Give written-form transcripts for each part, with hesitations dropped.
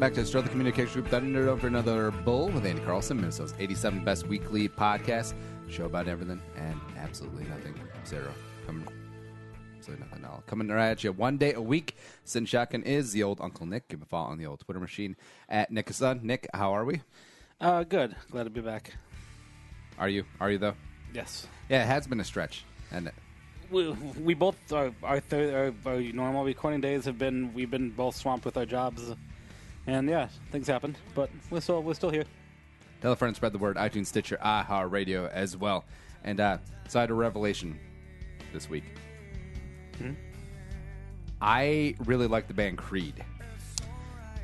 back to Stir the Communication Group, Thunder Over Another Bull with Andy Carlson, Minnesota's 87 Best Weekly Podcast. Show about everything and absolutely nothing. Zero. Absolutely nothing at all. Coming right at you one day a week. Sin Shotgun is the old Uncle Nick. Give him a follow on the old Twitter machine at Nickason. Nick, how are we? Good. Glad to be back. Are you? Are you, though? Yes. Yeah, it has been a stretch. And we both, our normal recording days we've been both swamped with our jobs. And yeah, things happen, but we're still here. Tell a friend, spread the word. iTunes, Stitcher, iHeartRadio as well. And so I had a revelation this week. Mm-hmm. I really like the band Creed.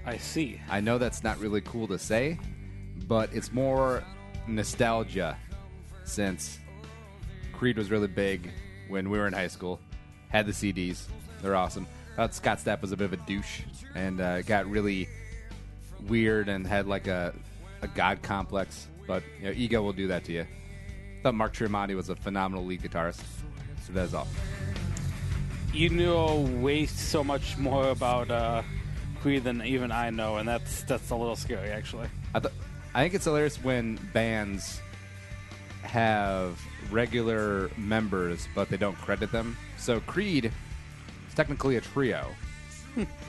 I see. I know that's not really cool to say, but it's more nostalgia since Creed was really big when we were in high school. Had the CDs. They're awesome. Thought Scott Stapp was a bit of a douche and got really weird and had like a god complex. But you know, ego will do that to you. Thought Mark Tremonti was a phenomenal lead guitarist. So that's all. You know way so much more about Creed than even I know, and that's a little scary, actually. I think it's hilarious when bands have regular members, but they don't credit them. So Creed is technically a trio.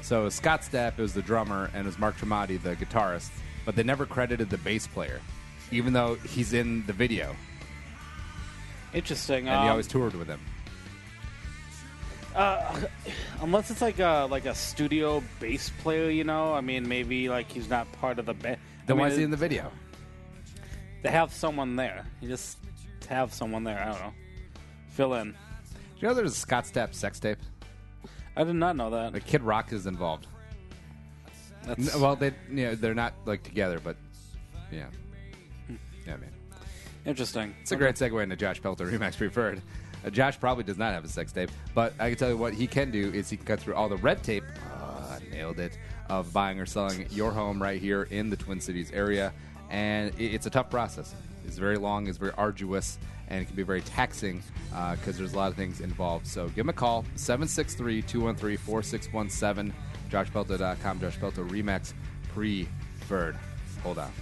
So Scott Stapp was the drummer, and it was Mark Tremonti, the guitarist, but they never credited the bass player, even though he's in the video. Interesting. And he always toured with him. Unless it's like a studio bass player, you know? I mean, maybe like he's not part of the band. Then why is he in the video? They have someone there. You just have someone there. I don't know. Fill in. Do you know there's a Scott Stapp sex tape? I did not know that. Like Kid Rock is involved. Well, they're not like together, but yeah. Yeah, man. Interesting. It's a great segue into Josh Pelter, Remax Preferred. Josh probably does not have a sex tape, but I can tell you what he can do is he can cut through all the red tape, nailed it, of buying or selling your home right here in the Twin Cities area. And it's a tough process. It's very long, it's very arduous, and it can be very taxing because there's a lot of things involved. So give him a call, 763-213-4617, joshpelto.com, Josh Pelto, Remax Preferred. Hold on.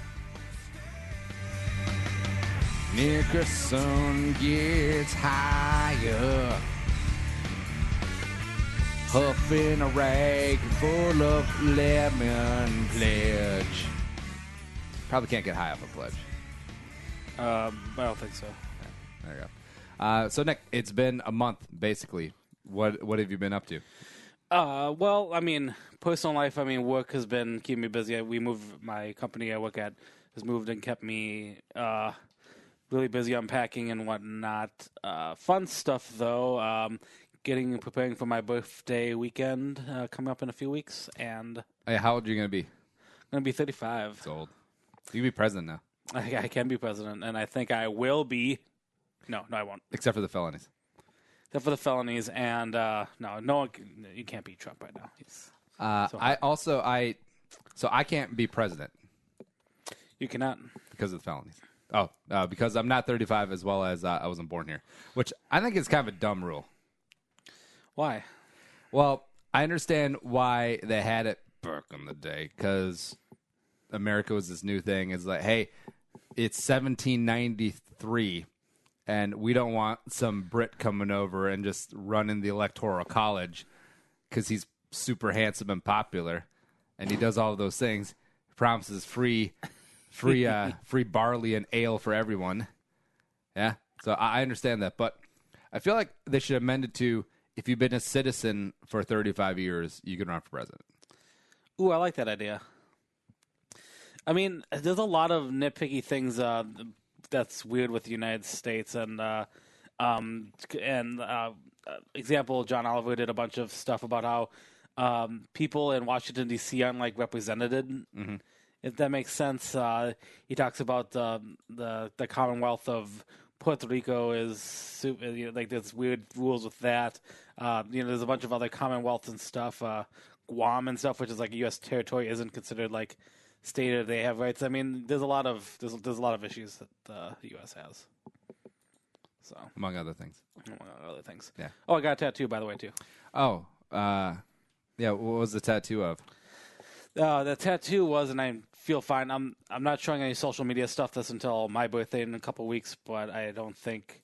Nickerson gets higher, huffing a rag full of lemon pledge. Probably can't get high off a pledge. I don't think so. There you go. So, Nick, it's been a month, basically. What have you been up to? Well, I mean, personal life, work has been keeping me busy. My company I work at has moved and kept me really busy unpacking and whatnot. Fun stuff, though. Preparing for my birthday weekend coming up in a few weeks. And Hey, how old are you going to be? I'm going to be 35. It's old. You can be president now. I can be president, and I think I will be. No, I won't. Except for the felonies. Except for the felonies, and no one. You can't beat Trump right now. I can't be president. You cannot Because of the felonies. Because I'm not 35 as well as I wasn't born here, which I think is kind of a dumb rule. Why? Well, I understand why they had it back in the day, because America was this new thing. It's like, hey, it's 1793, and we don't want some Brit coming over and just running the Electoral College because he's super handsome and popular, and he does all of those things. He promises free barley and ale for everyone. Yeah, so I understand that, but I feel like they should amend it to, if you've been a citizen for 35 years, you can run for president. Ooh, I like that idea. I mean, there's a lot of nitpicky things that's weird with the United States, and example, John Oliver did a bunch of stuff about how people in Washington D.C. aren't like represented. Mm-hmm. If that makes sense, he talks about the Commonwealth of Puerto Rico is like there's weird rules with that. There's a bunch of other Commonwealths and stuff. Guam and stuff, which is like a U.S. territory, isn't considered like stated they have rights. I mean, there's a lot of issues that the U.S. has. So among other things. Yeah. Oh, I got a tattoo, by the way, too. Oh, yeah. What was the tattoo of? The tattoo was, and I feel fine. I'm not showing any social media stuff this until my birthday in a couple of weeks, but I don't think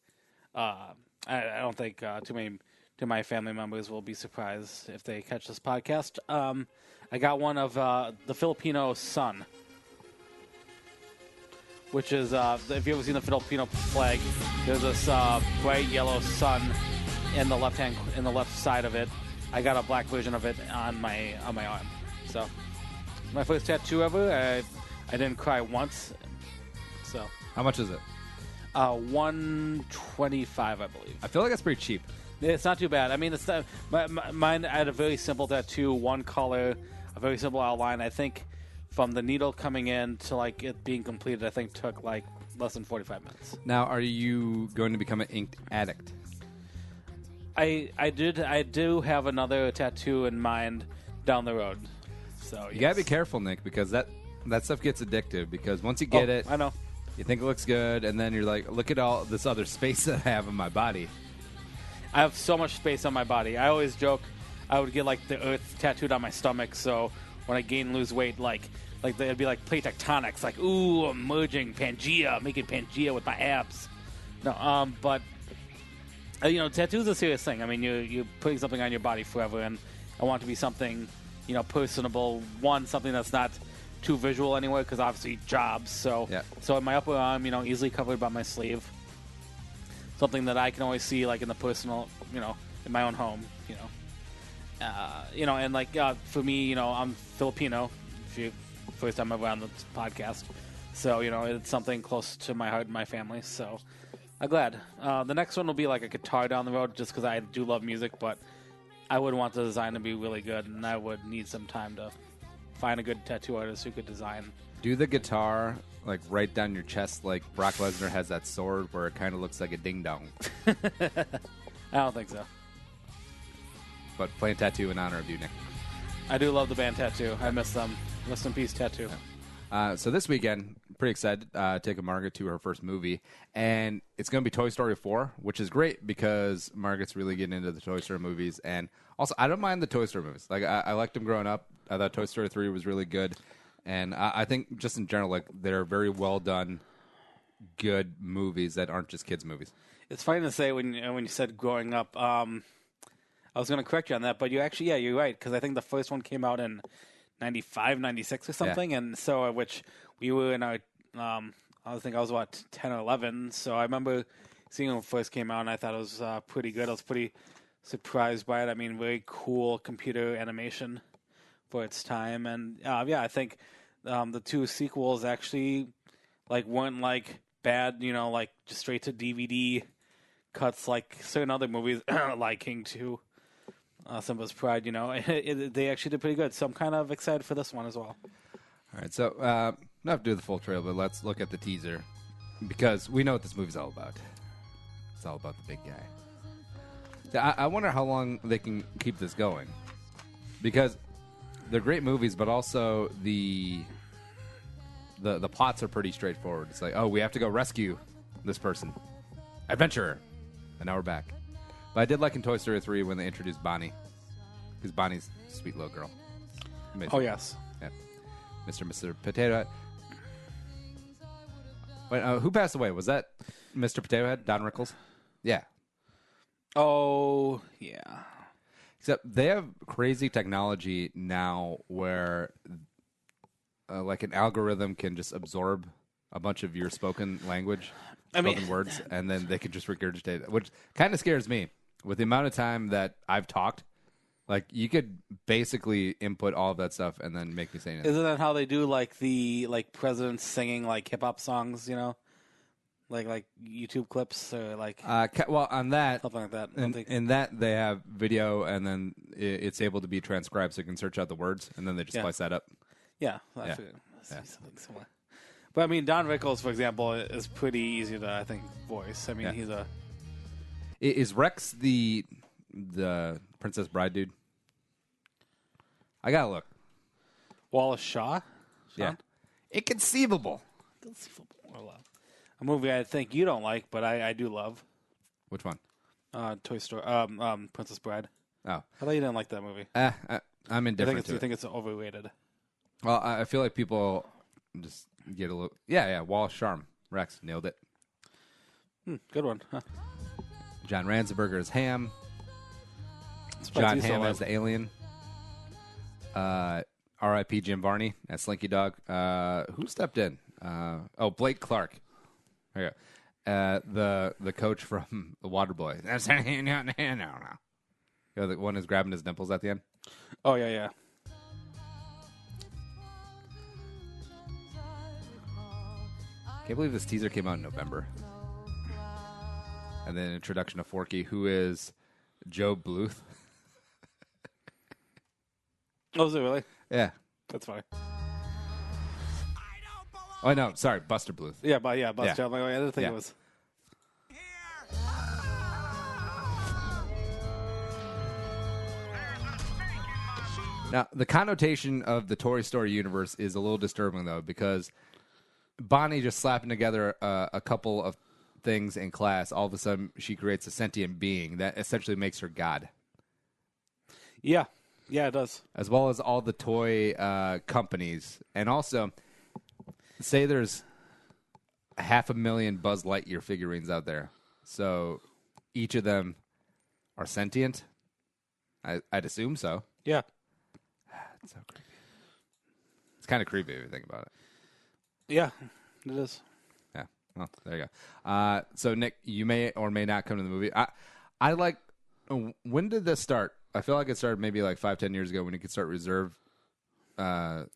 too many to my family members will be surprised if they catch this podcast. I got one of the Filipino sun, which is if you ever seen the Filipino flag, there's this bright yellow sun in the left side of it. I got a black version of it on my arm. So my first tattoo ever. I didn't cry once. So How much is it? $125, I believe. I feel like that's pretty cheap. It's not too bad. I mean, it's not, mine. I had a very simple tattoo, one color, a very simple outline. I think from the needle coming in to like it being completed, I think took like less than 45 minutes. Now, are you going to become an ink addict? I do have another tattoo in mind down the road. So You gotta be careful, Nick, because that stuff gets addictive. Because once you get it, I know. you think it looks good, and then you're like, look at all this other space that I have in my body. I have so much space on my body. I always joke I would get like the earth tattooed on my stomach, so when I gain and lose weight, like it'd be like plate tectonics, like ooh, I'm merging Pangea, making Pangea with my abs. No, but tattoos are a serious thing. I mean, you're putting something on your body forever, and I want it to be something, personable. One, something that's not too visual anyway, because obviously jobs. So, Yeah. So in my upper arm, easily covered by my sleeve. Something that I can always see, like in the personal, in my own home, and like for me, I'm Filipino. First time ever on the podcast, so it's something close to my heart and my family. So I'm glad. The next one will be like a guitar down the road, just because I do love music, but I would want the design to be really good, and I would need some time to find a good tattoo artist who could design. Do the guitar like right down your chest, like Brock Lesnar has that sword where it kind of looks like a ding dong. I don't think so. But plain tattoo in honor of you, Nick. I do love the band Tattoo. I miss them. Rest in peace, Tattoo. So this weekend, pretty excited, taking Margaret to her first movie, and it's going to be Toy Story 4, which is great because Margaret's really getting into the Toy Story movies, and also I don't mind the Toy Story movies. Like I liked them growing up. I thought Toy Story 3 was really good, and I think just in general, like they're very well done, good movies that aren't just kids movies. It's funny to say when you said growing up. I was going to correct you on that, but you're right, because I think the first one came out in 95, 96 or something, and so which we were in our, I think I was, 10 or 11, so I remember seeing it when it first came out, and I thought it was pretty good. I was pretty surprised by it. I mean, very cool computer animation for its time, and I think the two sequels actually weren't bad, like just straight to DVD cuts like certain other movies like King 2. Simba's Pride, they actually did pretty good. So I'm kind of excited for this one as well. All right, so not to do the full trailer, but let's look at the teaser because we know what this movie's all about. It's all about the big guy. I wonder how long they can keep this going because they're great movies, but also the plots are pretty straightforward. It's like, oh, we have to go rescue this person, adventurer, and now we're back. But I did like in Toy Story 3 when they introduced Bonnie, because Bonnie's a sweet little girl. Amazing. Oh, yes. Yeah. Mr. Potato Head. Wait, who passed away? Was that Mr. Potato Head, Don Rickles? Yeah. Oh, yeah. Except they have crazy technology now where like an algorithm can just absorb a bunch of your spoken language, words, and then they can just regurgitate it, which kind of scares me. With the amount of time that I've talked, like you could basically input all of that stuff and then make me say anything. Isn't that how they do the presidents singing hip hop songs? Like YouTube clips or well, on that, something like that. In that they have video and then it's able to be transcribed, so you can search out the words and then they just splice that up. Yeah, I figured something similar. But I mean, Don Rickles, for example, is pretty easy to, I think, voice. I mean, he's a... Is Rex the Princess Bride dude? I gotta look. Wallace Shaw? Yeah. Inconceivable. A movie I think you don't like, but I do love. Which one? Toy Story. Princess Bride. Oh. I thought you didn't like that movie. I'm indifferent to You it. think it's overrated? Well, I feel like people just get a little. Yeah. Wallace Shawn. Rex nailed it. Good one. Huh. John Ranzenberger as Ham. Surprised John he's Hamm alive. as the alien. R.I.P. Jim Varney as Slinky Dog. Who stepped in? Blake Clark. There you go. The coach from The Waterboy. The one who's grabbing his nipples at the end. Oh, yeah. Can't believe this teaser came out in November. And then introduction of Forky, who is Joe Bluth. Oh, is it really? Yeah. That's funny. Oh, no, sorry, Buster Bluth. Yeah, Buster. Yeah. I'm like, I didn't think Yeah. it was. Now, the connotation of the Toy Story universe is a little disturbing, though, because Bonnie just slapping together a couple of things in class, all of a sudden she creates a sentient being that essentially makes her God. Yeah, it does. As well as all the toy companies. And also, say there's 500,000 Buzz Lightyear figurines out there. So each of them are sentient? I'd assume so. Yeah. It's so creepy. It's kind of creepy if you think about it. Yeah, it is. Yeah. Well, there you go. So, Nick, you may or may not come to the movie. I like. When did this start? I feel like it started maybe like 5-10 years ago when you could start reserve your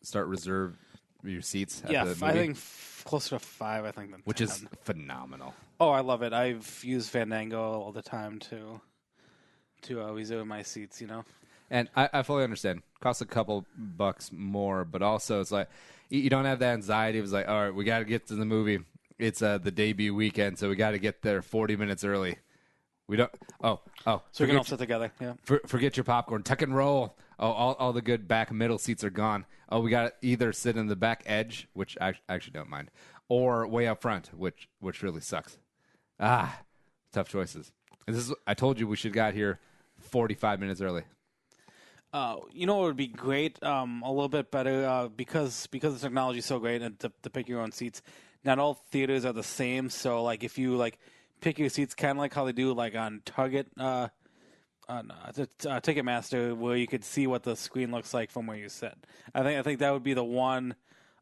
seats at the movie. I think closer to 5. I think than which 10. is phenomenal. Oh, I love it. I've used Fandango all the time to reserve my seats. You know. And I fully understand. Costs a couple bucks more, but also it's like you don't have that anxiety. It was like, all right, we got to get to the movie. It's the debut weekend, so we got to get there 40 minutes early. We don't. So we can all sit together. Yeah. Forget your popcorn. Tuck and roll. Oh, all the good back middle seats are gone. Oh, we got to either sit in the back edge, which I actually don't mind, or way up front, which really sucks. Tough choices. And I told you we should have got here 45 minutes early. You know what would be great? A little bit better because the technology is so great and to pick your own seats. Not all theaters are the same, so like if you like pick your seats, kind of like how they do like on Target, on Ticketmaster, where you could see what the screen looks like from where you sit. I think that would be the one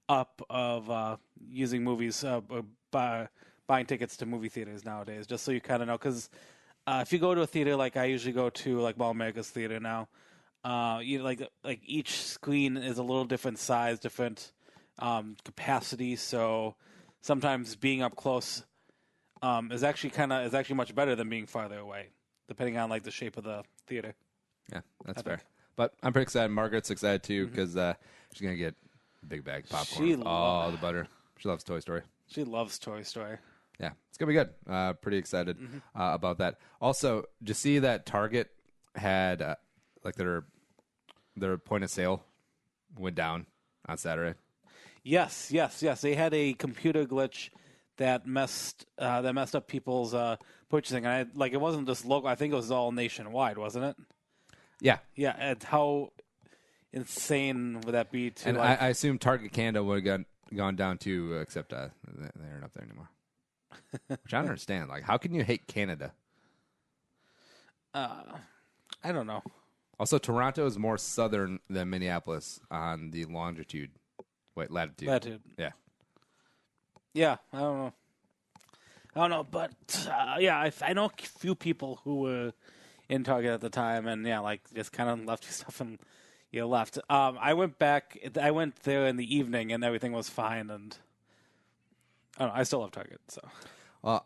up of using movies, buying tickets to movie theaters nowadays, just so you kind of know. Because if you go to a theater like I usually go to, like Mall America's theater now. Like each screen is a little different size, different capacity. So sometimes being up close is actually much better than being farther away, depending on like the shape of the theater. Yeah, that's fair. But I'm pretty excited. Margaret's excited too because she's gonna get a big bag of popcorn. All the butter. She loves Toy Story. She loves Toy Story. Yeah, it's gonna be good. Pretty excited about that. Also, just see that Target had like their point of sale went down on Saturday. Yes. They had a computer glitch that messed up people's purchasing, and it wasn't just local. I think it was all nationwide, wasn't it? Yeah. Yeah. And how insane would that be? And I assume Target Canada would have gone down too, except they aren't up there anymore. Which I don't understand. Like, how can you hate Canada? I don't know. Also, Toronto is more southern than Minneapolis on the latitude. Latitude. Yeah. Yeah, I don't know, but I know a few people who were in Target at the time, and just kind of left your stuff and left. I went there in the evening, and everything was fine, and I don't know, I still love Target. So, well,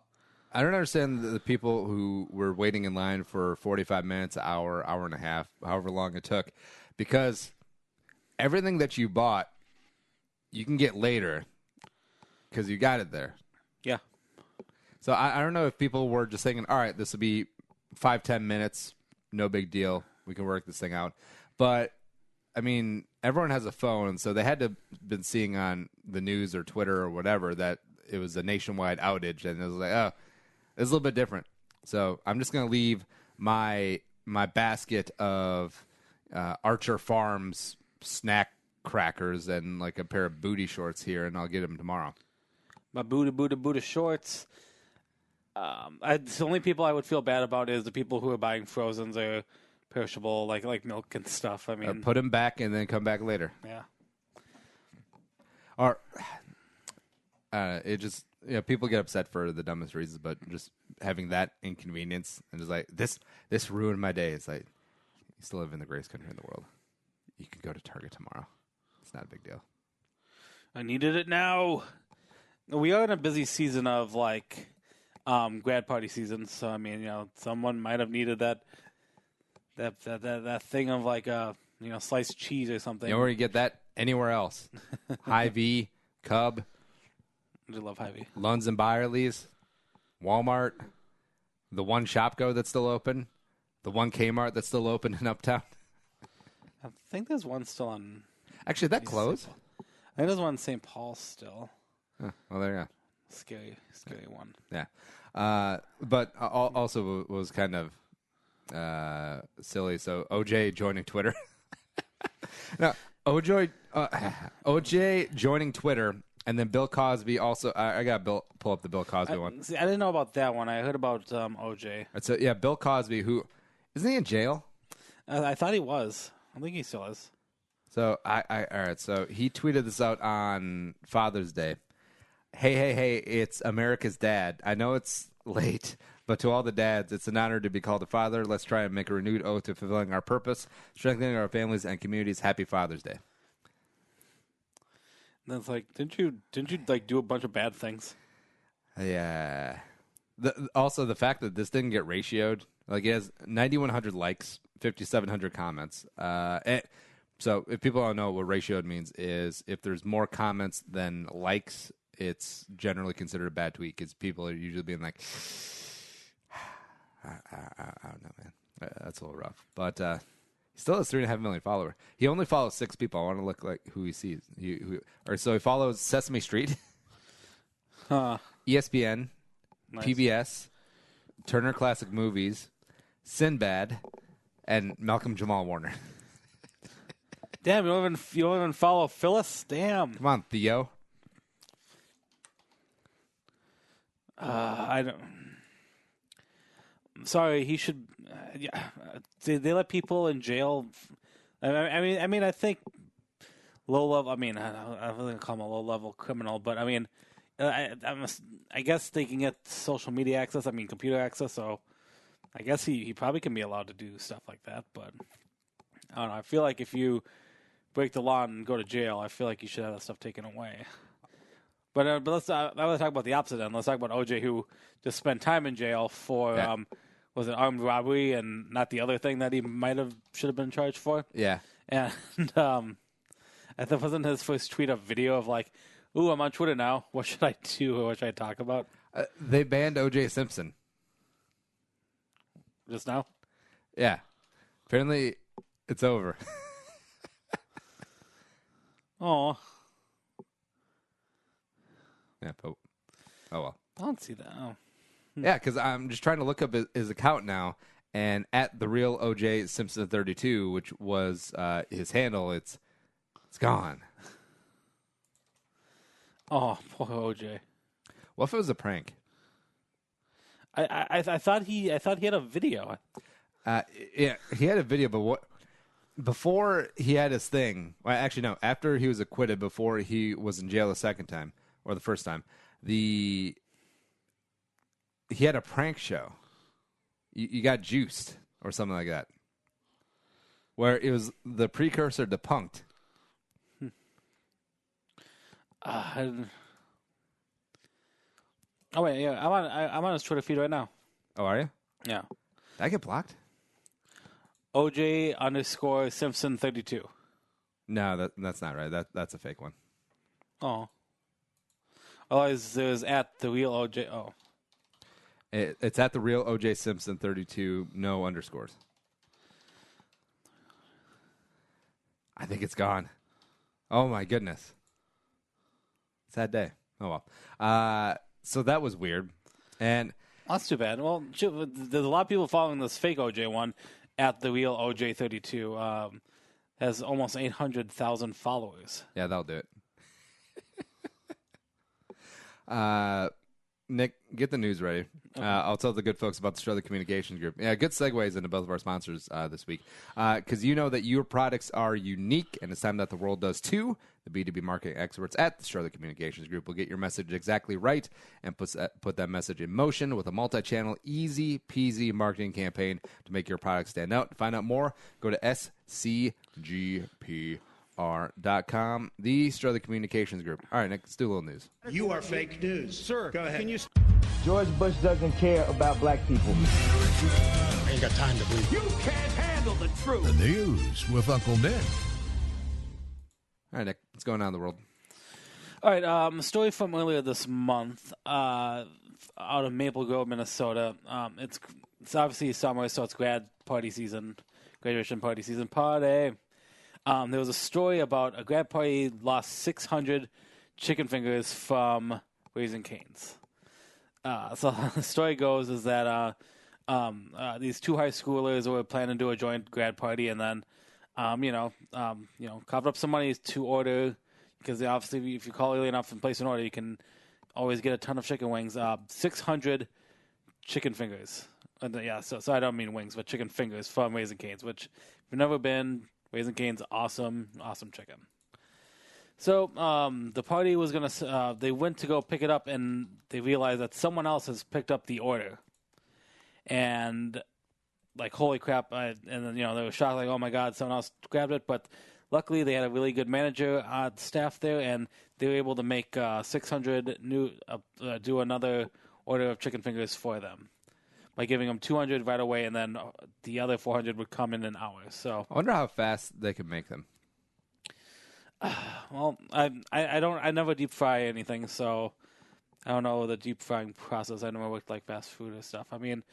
I don't understand the people who were waiting in line for 45 minutes, an hour, hour and a half, however long it took, because everything that you bought, you can get later because you got it there. Yeah. So I don't know if people were just thinking, all right, this will be 5-10 minutes, no big deal. We can work this thing out. But, I mean, everyone has a phone, so they had to have been seeing on the news or Twitter or whatever that it was a nationwide outage, and it was like, oh, it's a little bit different. So I'm just going to leave my basket of Archer Farms snack crackers and like a pair of booty shorts here, and I'll get them tomorrow. My Buddha shorts. The only people I would feel bad about is the people who are buying frozens or perishable, like milk and stuff. I mean, Put them back and then come back later. Yeah. Or it just people get upset for the dumbest reasons, but just having that inconvenience and just like this ruined my day. It's like you still live in the greatest country in the world. You can go to Target tomorrow. It's not a big deal. I needed it now. We are in a busy season of grad party season, so I mean, someone might have needed that thing of sliced cheese or something. You know where you get that? Anywhere else. Hy-Vee, Cub. I do love Hy-Vee. Lunds and Byerly's, Walmart, the one Shopko that's still open, the one Kmart that's still open in Uptown. I think there's one still on. Actually, that closed. I think there's one in St. Paul still. Oh, well, there you go. Scary one. Yeah. But also was kind of silly. So OJ joining Twitter. Now, OJ joining Twitter, and then Bill Cosby also. I got pull up the Bill Cosby one. See, I didn't know about that one. I heard about OJ. So yeah, Bill Cosby, who isn't he in jail? I thought he was. I think he still is. So all right. So he tweeted this out on Father's Day. Hey, it's America's dad. I know it's late, but to all the dads, it's an honor to be called a father. Let's try and make a renewed oath to fulfilling our purpose, strengthening our families and communities. Happy Father's Day. And it's like, didn't you do a bunch of bad things? Yeah. Also, the fact that this didn't get ratioed, like it has 9,100 likes, 5,700 comments. So if people don't know what ratioed means, is if there's more comments than likes, it's generally considered a bad tweet because people are usually being like, I don't know, man. That's a little rough. But he still has 3.5 million followers. He only follows 6 people. I want to look like who he sees. So he follows Sesame Street, ESPN, Nice. PBS, Turner Classic Movies, Sinbad, and Malcolm Jamal Warner. Damn, you don't even follow Phyllis? Damn. Come on, Theo. I don't. I'm sorry, he should. Yeah, they let people in jail. I mean, I think low level. I mean, I wouldn't call him a low level criminal, but I mean, I guess they can get social media access. I mean, computer access. So I guess he probably can be allowed to do stuff like that. But I don't know. I feel like if you break the law and go to jail, I feel like you should have that stuff taken away. But let's talk about the opposite end. Let's talk about OJ, who just spent time in jail for was it armed robbery and not the other thing that he should have been charged for. Yeah, and I think wasn't his first tweet a video of like, "Ooh, I'm on Twitter now. What should I do? Or what should I talk about?" they banned OJ Simpson Just now. Yeah, apparently it's over. Oh. Yeah, but oh well. I don't see that. Oh. Yeah, because I'm just trying to look up his account now, and at the real OJ Simpson 32, which was his handle, it's gone. Oh, poor OJ. What if it was a prank? I thought he had a video. Yeah, he had a video, but what? Before he had his thing. Well, actually, no. After he was acquitted, before he was in jail the second time or the first time, he had a prank show. You got juiced or something like that, where it was the precursor to Punk'd. Oh wait, yeah, I'm on his Twitter feed right now. Oh, are you? Yeah. Did I get blocked? OJ_Simpson 32. No, that's not right. That's a fake one. Oh. Otherwise, there's at the real OJ. Oh. It's at the real OJ Simpson 32. No underscores. I think it's gone. Oh my goodness. Sad day. Oh well. So that was weird, and that's too bad. Well, there's a lot of people following this fake OJ one at the real OJ 32. has almost 800,000 followers. Yeah, that'll do it. Nick, get the news ready. Okay. I'll tell the good folks about the Strother Communications Group. Yeah, good segues into both of our sponsors this week. Because you know that your products are unique, and it's time that the world does too. The B2B marketing experts at the Strother Communications Group will get your message exactly right and put that message in motion with a multi-channel, easy-peasy marketing campaign to make your product stand out. To find out more, go to scgpr.com, the Strother Communications Group. All right, Nick, let's do a little news. You are fake news. Sir, go ahead. George Bush doesn't care about black people. I ain't got time to believe. You can't handle the truth. The news with Uncle Nick. All right, Nick, what's going on in the world? All right, a story from earlier this month out of Maple Grove, Minnesota. It's obviously summer, so it's graduation party season. There was a story about a grad party lost 600 chicken fingers from Raising Cane's. So the story goes is that these two high schoolers were planning to do a joint grad party, and then coughed up some money to order, because obviously if you call early enough and place an order, you can always get a ton of chicken wings. 600 chicken fingers. So I don't mean wings, but chicken fingers from Raising Cane's, which if you've never been, Raising Cane's awesome chicken. So the party was they went to go pick it up, and they realized that someone else has picked up the order. And like, holy crap, and then, they were shocked, like, oh my God, someone else grabbed it. But luckily they had a really good manager staff there, and they were able to make 600 do another order of chicken fingers for them by giving them 200 right away, and then the other 400 would come in an hour. So I wonder how fast they could make them. Well, I never deep fry anything, so I don't know the deep frying process. I never worked like fast food or stuff. I mean,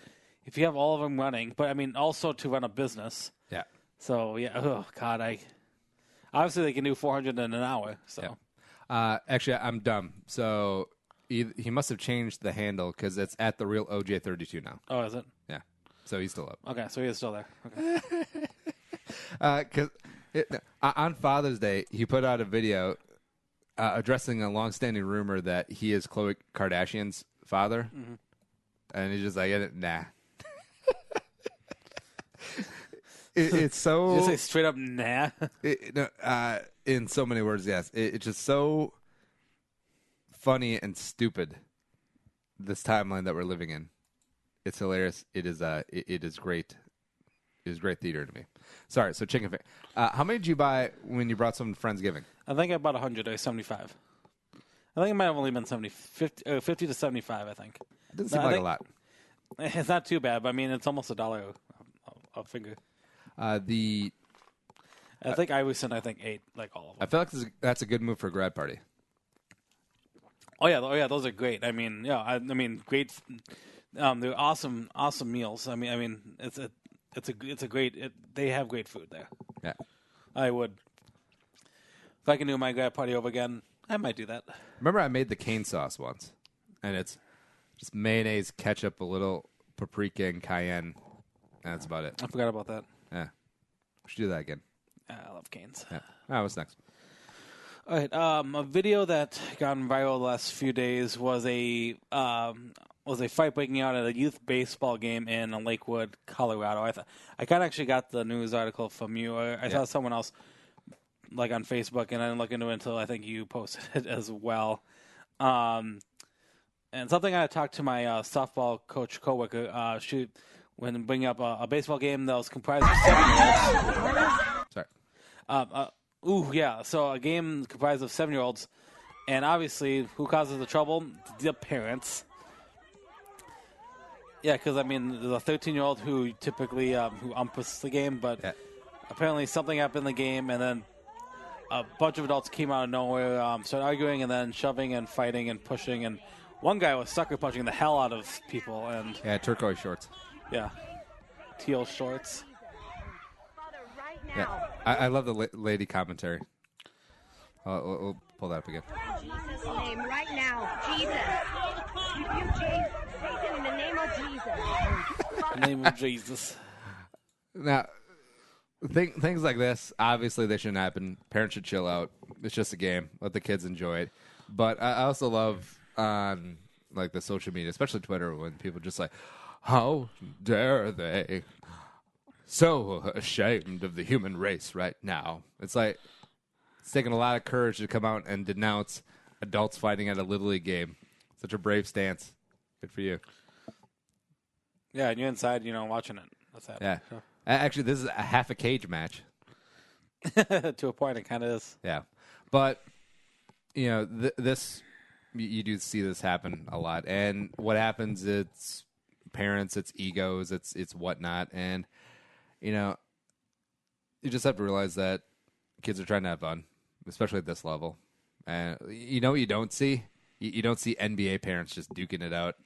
if you have all of them running, but I mean also to run a business. Yeah. So yeah, oh God, obviously they can do 400 in an hour. So actually, I'm dumb. So he must have changed the handle, because it's at the real OJ32 now. Oh, is it? Yeah. So he's still up. Okay, so he is still there. Okay. Because on Father's Day, he put out a video addressing a long-standing rumor that he is Khloe Kardashian's father, and he's just like, nah. It's so. Did you say straight up nah? In so many words, yes. It's just so funny and stupid. This timeline that we're living in, it's hilarious. It is great. It is great theater to me. Sorry. So chicken finger. How many did you buy when you brought some to Friendsgiving? I think I bought 100 or 75. I think it might have only been 50 to 75. I think. It doesn't seem like a lot. It's not too bad, but I mean, it's almost $1 a finger. I think I was sent, ate like all of them. I feel like that's a good move for a grad party. Oh yeah, those are great. I mean, great. They're awesome meals. I mean, it's a great. They have great food there. Yeah, I would. If I can do my grad party over again, I might do that. Remember, I made the cane sauce once, and it's just mayonnaise, ketchup, a little paprika, and cayenne, and that's about it. I forgot about that. Yeah, we should do that again. I love canes. Yeah. All right, what's next? All right, a video that gone viral the last few days was a fight breaking out at a youth baseball game in Lakewood, Colorado. I kind of actually got the news article from you. I saw someone else like on Facebook, and I didn't look into it until I think you posted it as well. And something I talked to my softball coach coworker. When bringing up a baseball game that was comprised of 7-year-olds. Sorry. So a game comprised of 7-year-olds, and obviously, who causes the trouble? The parents. Yeah, because I mean, there's a 13-year-old who typically who umps the game, but apparently something happened in the game, and then a bunch of adults came out of nowhere, started arguing, and then shoving and fighting and pushing, and one guy was sucker punching the hell out of people, and turquoise shorts. Yeah, teal shorts. Yeah, I love the lady commentary. We'll pull that up again. In Jesus' name, right now, Jesus. Rebuke Satan in the name of Jesus. In the name of Jesus. Now, things like this, obviously they shouldn't happen. Parents should chill out. It's just a game. Let the kids enjoy it. But I also love on like the social media, especially Twitter, when people just like, how dare they? So ashamed of the human race right now. It's like it's taking a lot of courage to come out and denounce adults fighting at a Little League game. Such a brave stance. Good for you. Yeah, and you're inside, watching it. That's that. Yeah. Actually, this is a half a cage match. To a point, it kind of is. Yeah. But, this, you do see this happen a lot. And what happens, it's parents, it's egos, it's whatnot. And, you just have to realize that kids are trying to have fun, especially at this level. And you don't see? You don't see NBA parents just duking it out.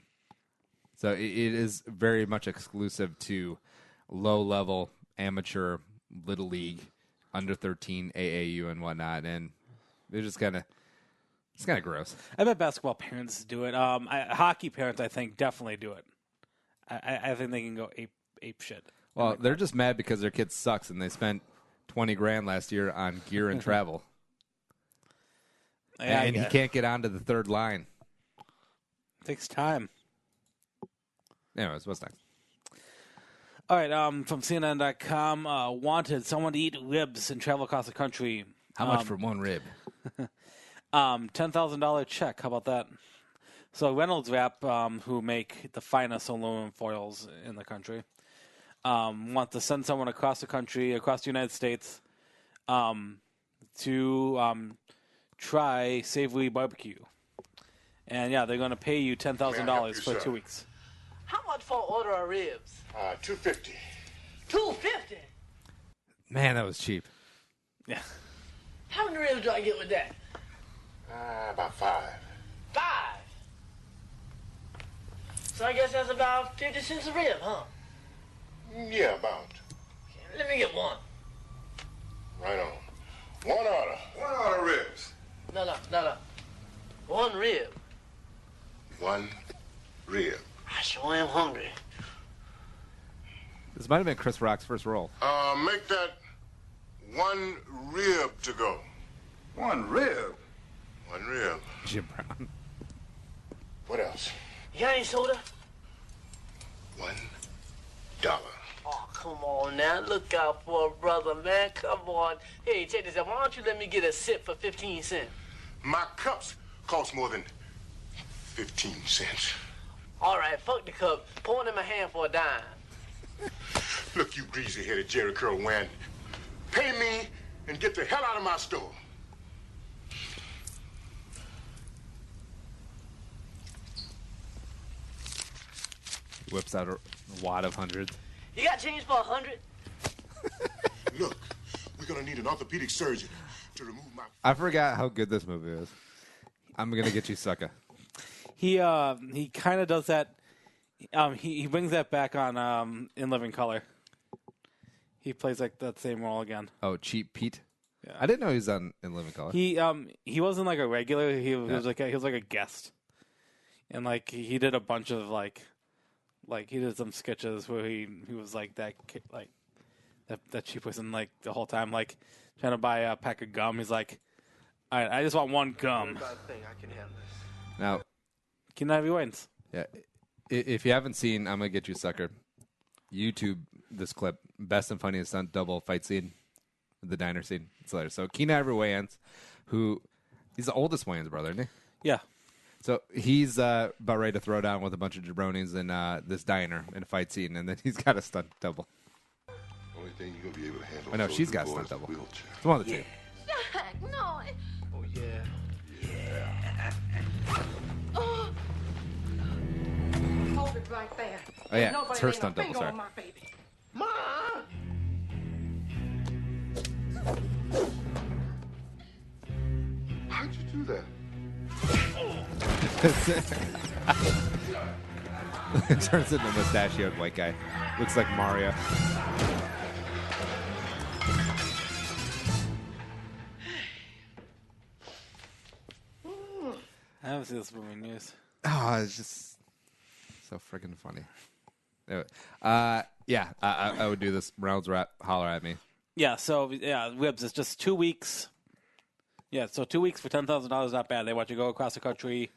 So it is very much exclusive to low-level, amateur, Little League, under 13, AAU, and whatnot. And it's just kind of gross. I bet basketball parents do it. Hockey parents, I think, definitely do it. I think they can go ape shit. Well, they're just mad because their kid sucks, and they spent $20,000 last year on gear and travel. Yeah, and he can't get onto the third line. It takes time. Anyways, what's next? All right, from CNN.com, wanted someone to eat ribs and travel across the country. How much for one rib? $10,000 check. How about that? So Reynolds Wrap, who make the finest aluminum foils in the country, want to send someone across the country, across the United States, to try savory barbecue. And yeah, they're going to pay you $10,000 for 2 weeks. How much for an order of ribs? $250. $250. Man, that was cheap. Yeah. How many ribs do I get with that? About 5. 5. So I guess that's about 50 cents a rib, huh? Yeah, about. Let me get one. Right on. One order. One order ribs. No. One rib. One rib. I sure am hungry. This might have been Chris Rock's first role. Make that one rib to go. One rib? One rib. Jim Brown. What else? You got any soda? $1. Oh, come on now. Look out for a brother, man. Come on. Hey, check this out. Why don't you let me get a sip for 15 cents? My cups cost more than 15 cents. All right, fuck the cup. Pour it in my hand for a dime. Look, you greasy-headed Jerry Curl Wan. Pay me and get the hell out of my store. Whips out a wad of hundreds. You got change for 100? Look, we're gonna need an orthopedic surgeon to remove my... I forgot how good this movie is. I'm gonna get you, sucker. He kind of does that. He brings that back on In Living Color. He plays like that same role again. Oh, Cheap Pete. Yeah. I didn't know he was on In Living Color. He wasn't like a regular. He was like a guest, and like he did a bunch of like he did some sketches where he was like that cheap person like the whole time like trying to buy a pack of gum. He's like, all right, I just want one gum. I can handle this. Now, Keenan Ivory Wayans. yeah, if you haven't seen I'm Gonna Get You, Sucker, YouTube this clip, best and funniest stunt double fight scene, the diner scene. It's hilarious. So Keenan Ivory Wayans, he's the oldest Wayans brother, isn't he? Yeah. So he's about ready to throw down with a bunch of jabronis in this diner in a fight scene, and then he's got a stunt double. Only thing you're gonna be able to handle. I know, she's got a stunt double. It's one of the two. Jack, no. Oh, yeah. Oh. Hold it right there. Oh, yeah, Nobody it's her lay no stunt double, finger sorry. on my baby. Ma! How'd you do that? Turns into a mustachioed white guy. Looks like Mario. I haven't seen this movie in years. Oh, it's just so freaking funny. Anyway, yeah, I would do this. Reynolds Rap, holler at me. Yeah, so ribs is just 2 weeks. Yeah, so 2 weeks for $10,000, not bad. They want you to go across the country.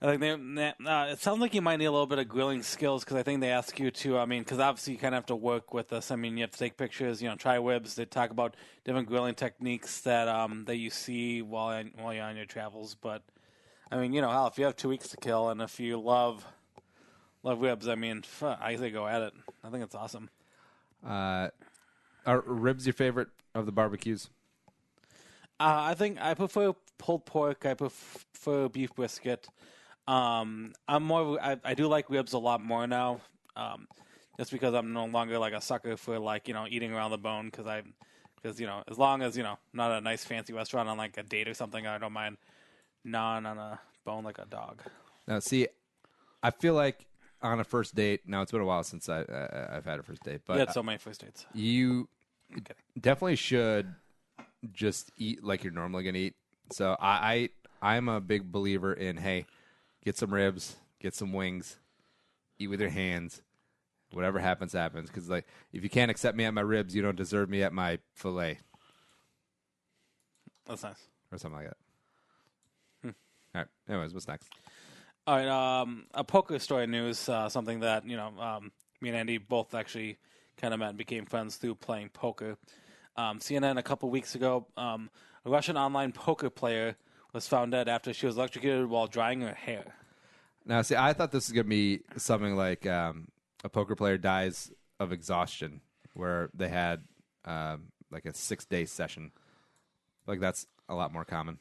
I think it sounds like you might need a little bit of grilling skills because I think they ask you to. I mean, because obviously you kind of have to work with this. I mean, you have to take pictures. Try ribs. They talk about different grilling techniques that you see while you're on your travels. But I mean, hell, if you have 2 weeks to kill and if you love ribs, I mean, I say go at it. I think it's awesome. Are ribs your favorite of the barbecues? I think I prefer pulled pork. I prefer beef brisket. I do like ribs a lot more now, just because I'm no longer like a sucker for eating around the bone because as long as not a nice fancy restaurant on like a date or something, I don't mind gnawing on a bone like a dog. Now, see, I feel like on a first date. Now it's been a while since I've had a first date, but you had so many first dates. You definitely should just eat like you're normally gonna eat. So I'm a big believer in get some ribs, get some wings, eat with your hands. Whatever happens, happens. Because if you can't accept me at my ribs, you don't deserve me at my fillet. That's nice. Or something like that. All right. Anyways, what's next? All right. A poker story news. Something that me and Andy both actually kind of met and became friends through playing poker. CNN a couple weeks ago, a Russian online poker player was found dead after she was electrocuted while drying her hair. Now, see, I thought this was going to be something like a poker player dies of exhaustion, where they had like a 6-day session. Like that's a lot more common.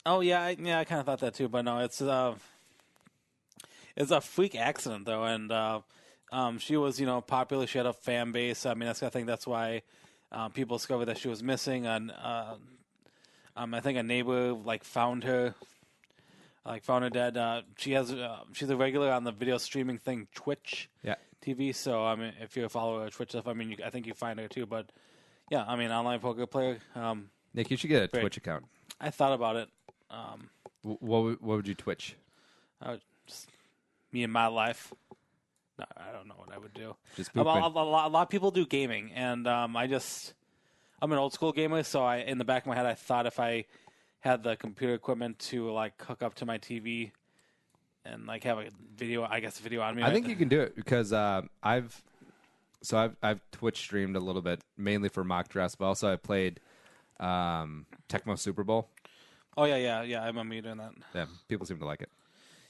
Oh yeah, I kind of thought that too, but no, it's a freak accident though, and she was popular. She had a fan base. I mean, I think that's why people discovered that she was missing. And I think a neighbor found her dead. She's a regular on the video streaming thing Twitch TV. So I mean, if you're a follower of Twitch stuff, I mean, I think you find her too. But yeah, I mean, online poker player. Nick, you should get a Twitch account. I thought about it. What would you Twitch? Just me and my life. No, I don't know what I would do. Just a lot of people do gaming, and I'm an old school gamer, so in the back of my head, I thought if I had the computer equipment to hook up to my TV and have a video on me. I think you can do it because I've Twitch streamed a little bit, mainly for mock drafts, but also I played Tecmo Super Bowl. Oh yeah. I remember you doing that. Yeah, people seem to like it.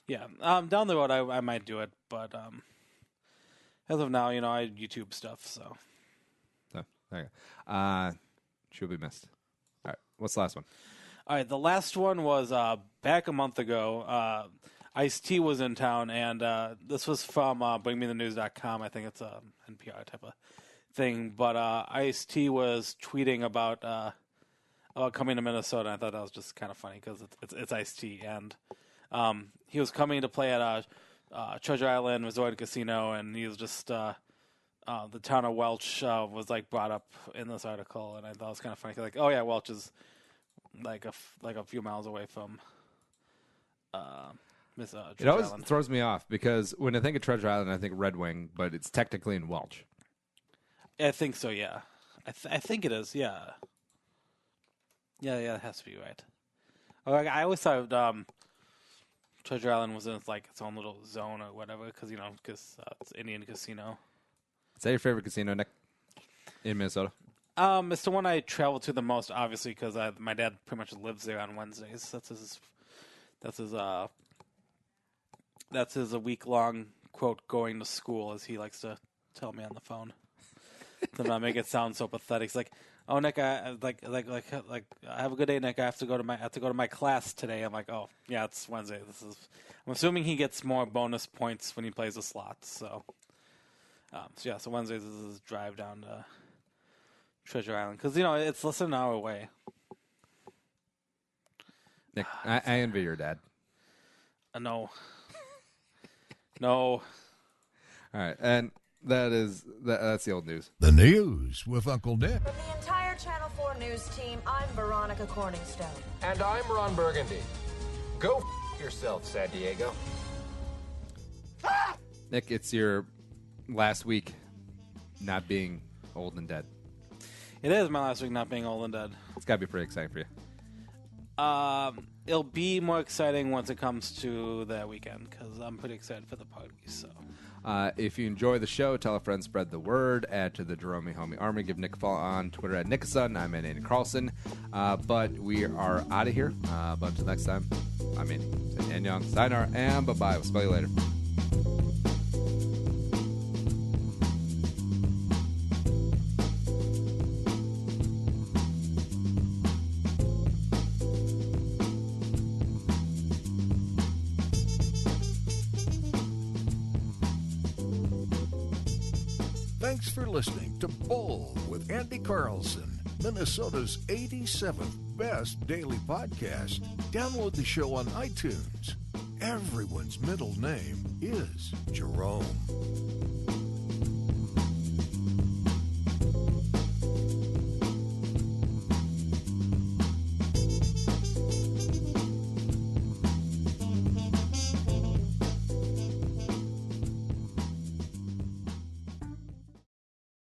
Yeah, down the road I might do it, but as of now, I YouTube stuff. So there you go. She'll be missed. All right, what's the last one? All right, the last one was back a month ago. Ice-T was in town, and this was from BringMeTheNews.com. I think it's a NPR type of thing, but Ice-T was tweeting about coming to Minnesota. I thought that was just kind of funny because it's Ice-T, and he was coming to play at Treasure Island Resort and Casino, and he was just the town of Welch was brought up in this article, and I thought it was kind of funny. Oh yeah, Welch is a few miles away from Treasure It always Island. throws me off because when I think of Treasure Island, I think Red Wing, but it's technically in Welch. I think so. Yeah, I think it is. Yeah. Yeah, it has to be right. I always thought Treasure Island was in its own little zone or whatever, because it's Indian casino. Is that your favorite casino, Nick, in Minnesota? It's the one I travel to the most, obviously, because my dad pretty much lives there on Wednesdays. That's his week-long quote going to school, as he likes to tell me on the phone. To not make it sound so pathetic. It's like, oh, Nick, I have a good day, Nick. I have to go to my class today. I'm like, oh, yeah, it's Wednesday. I'm assuming he gets more bonus points when he plays the slots. So Wednesdays is his drive down to Treasure Island because it's less than an hour away. Nick, I envy your dad. No. All right, and that's the old news. The news with Uncle Dick. From the entire Channel 4 news team, I'm Veronica Corningstone. And I'm Ron Burgundy. Go yourself, San Diego. Nick, it's your last week not being old and dead. It is my last week not being old and dead. It's got to be pretty exciting for you. It'll be more exciting once it comes to that weekend because I'm pretty excited for the party. So, if you enjoy the show, tell a friend, spread the word, add to the Jerome Homie Army, give Nick a follow on Twitter at Nickason. I'm at Andy Carlson. But we are out of here. But until next time, I'm Andy. And Young, sayonara, and bye-bye. We'll spell you later. Thanks for listening to Bowl with Andy Carlson, Minnesota's 87th best daily podcast. Download the show on iTunes. Everyone's middle name is Jerome.